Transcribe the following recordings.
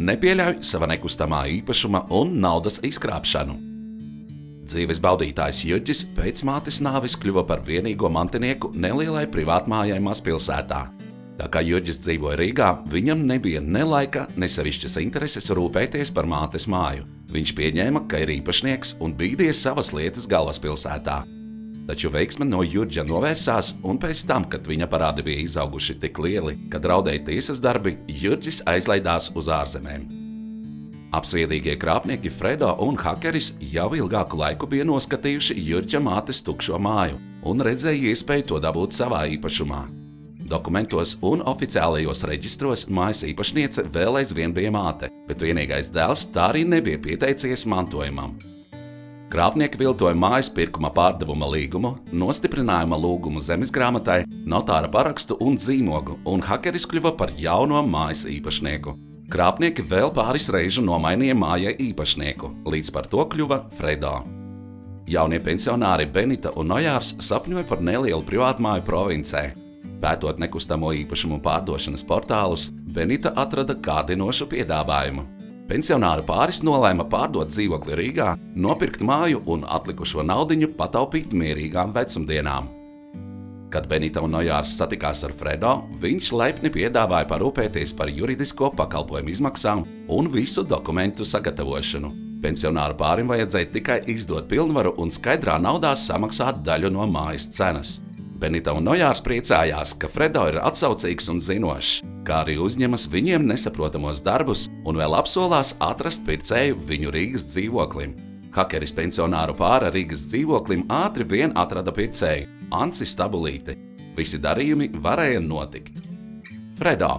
nepieļauj sava nekustamā īpašuma un naudas izkrāpšanu. Dzīves baudītājs Jurģis pēc mātes nāves kļuva par vienīgo mantinieku nelielai privātmājai mazpilsētā. Tā kā Jurģis dzīvoja Rīgā, viņam nebija ne laika, ne sevišķas intereses rūpēties par mātes māju. Viņš pieņēma, ka ir īpašnieks un bīdies savas lietas galvaspilsētā. Taču veiksme no Jurģa novērsās, un pēc tam, kad viņa parādi bija izauguši tik lieli, kad draudēja tiesas darbi, Jurģis aizlaidās uz ārzemēm. Apsviedīgie krāpnieki Fredo un hakeris jau ilgāku laiku bija noskatījuši Jurģa mātes tukšo māju un redzēja iespēju to dabūt savā īpašumā. Dokumentos un oficiālajos reģistros mājas īpašniece vēl aizvien bija māte, bet vienīgais dēls tā arī nebija pieteicies mantojumam. Krāpnieki viltoja mājas pirkuma pārdevuma līgumu, nostiprinājuma lūgumu zemesgrāmatai, notāra parakstu un zīmogu, un hakeris kļuva par jauno mājas īpašnieku. Krāpnieki vēl pāris reižu nomainīja mājai īpašnieku, līdz par to kļuva Fredo. Jaunie pensionāri Benita un Nojārs sapņoja par nelielu privātmāju provincē. Pētot nekustamo īpašumu pārdošanas portālus, Benita atrada kārdinošu piedāvājumu. Pensionāru pāris nolēma pārdot dzīvokli Rīgā, nopirkt māju un atlikušo naudiņu pataupīt mierīgām vecumdienām. Kad Benita un Nojārs satikās ar Fredo, viņš laipni piedāvāja parūpēties par juridisko pakalpojumu izmaksām un visu dokumentu sagatavošanu. Pensionāru pārim vajadzēja tikai izdot pilnvaru un skaidrā naudā samaksāt daļu no mājas cenas. Benita un Nojārs priecājās, ka Fredo ir atsaucīgs un zinošs, kā arī uzņemas viņiem nesaprotamos darbus un vēl apsolās atrast pircēju viņu Rīgas dzīvoklim. Hakeris pensionāru pāra Rīgas dzīvoklim ātri vien atrada pircēju – Anci Stabulīti. Visi darījumi varēja notikt. Fredo,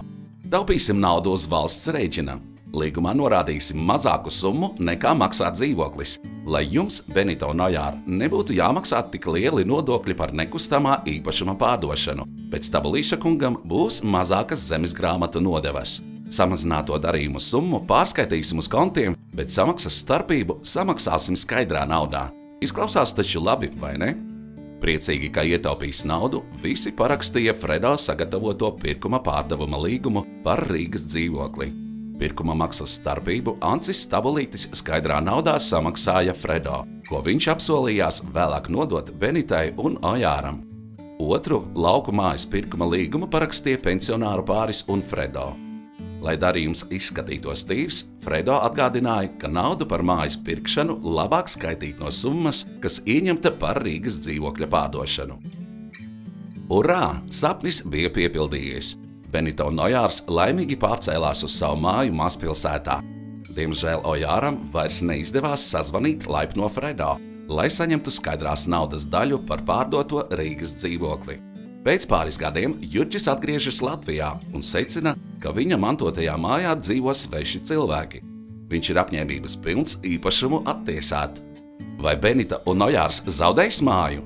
taupīsim naudu uz valsts rēķina. Līgumā norādīsim mazāku summu nekā maksā dzīvoklis, lai jums, Benita un Nojāra, nebūtu jāmaksā tik lieli nodokļi par nekustamā īpašuma pārdošanu, bet Stabulīša kungam būs mazākas zemesgrāmatu nodevas. Samazināto darījumu summu pārskaitīsim uz kontiem, bet samaksas starpību samaksāsim skaidrā naudā. Izklausās taču labi, vai ne? Priecīgi, ka ietaupīs naudu, visi parakstīja Fredo sagatavoto pirkuma pārdevuma līgumu par Rīgas dzīvokli. Pirkuma maksas starpību Ancis Stabulītis skaidrā naudā samaksāja Fredo, ko viņš apsolījās vēlāk nodot Benitai un Nojāram. Otru lauku mājas pirkuma līgumu parakstīja pensionāru pāris un Fredo. Lai darījums izskatītos tīrs, Fredo atgādināja, ka naudu par mājas pirkšanu labāk skaitīt no summas, kas ieņemta par Rīgas dzīvokļa pārdošanu. Urā! Sapnis bija piepildījies. Benita un Nojārs laimīgi pārcēlās uz savu māju mazpilsētā. Diemžēl Nojāram vairs neizdevās sazvanīt laipno Fredo, lai saņemtu skaidrās naudas daļu par pārdoto Rīgas dzīvokli. Pēc pāris gadiem Jurģis atgriežas Latvijā un secina, ka viņa mantotajā mājā dzīvo sveši cilvēki. Viņš ir apņēmības pilns īpašumu attiesāt. Vai Benita un Nojārs zaudēs māju?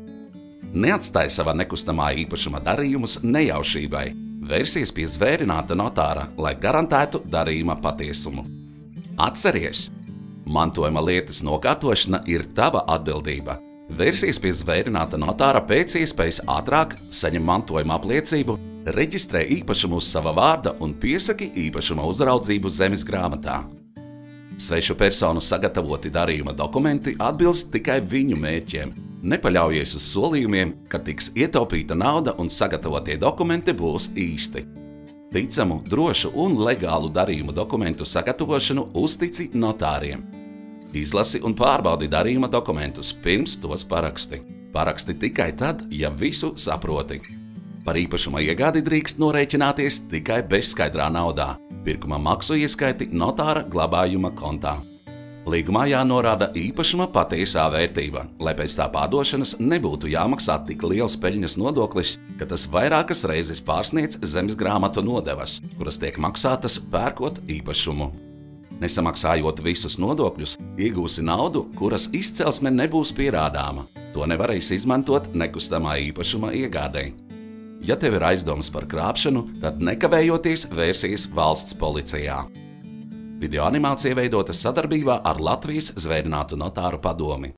Neatstāj savā nekustamā īpašuma darījumus nejaušībai. Vērsies pie zvērināta notāra, lai garantētu darījuma patiesumu. Atceries! Mantojuma lietas nokārtošana ir tava atbildība. Vērsies pie zvērināta notāra pēc iespējas ātrāk, saņem mantojuma apliecību, reģistrē īpašumu uz sava vārda un piesaki īpašuma uzraudzību zemesgrāmatā. Svešu personu sagatavoti darījuma dokumenti atbilst tikai viņu mērķiem. Nepaļaujies uz solījumiem, ka tiks ietaupīta nauda un sagatavotie dokumenti būs īsti. Ticamu, drošu un legālu darījumu dokumentu sagatavošanu uztici notāriem. Izlasi un pārbaudi darījuma dokumentus pirms tos paraksti. Paraksti tikai tad, ja visu saproti. Par īpašuma iegādi drīkst norēķināties tikai bezskaidrā naudā. Pirkuma maksu ieskaiti notāra glabājuma kontā. Līgumā jānorāda īpašuma patiesā vērtība, lai pēc tā pārdošanas nebūtu jāmaksā tik liels peļņas nodoklis, ka tas vairākas reizes pārsniedz zemesgrāmatu nodevas, kuras tiek maksātas pērkot īpašumu. Nesamaksājot visus nodokļus, iegūsi naudu, kuras izcelsme nebūs pierādāma. To nevarēs izmantot nekustamā īpašuma iegādei. Ja tev ir aizdomas par krāpšanu, tad nekavējoties vērsies valsts policijā. Video animācija veidota sadarbībā ar Latvijas zvērinātu notāru padomi.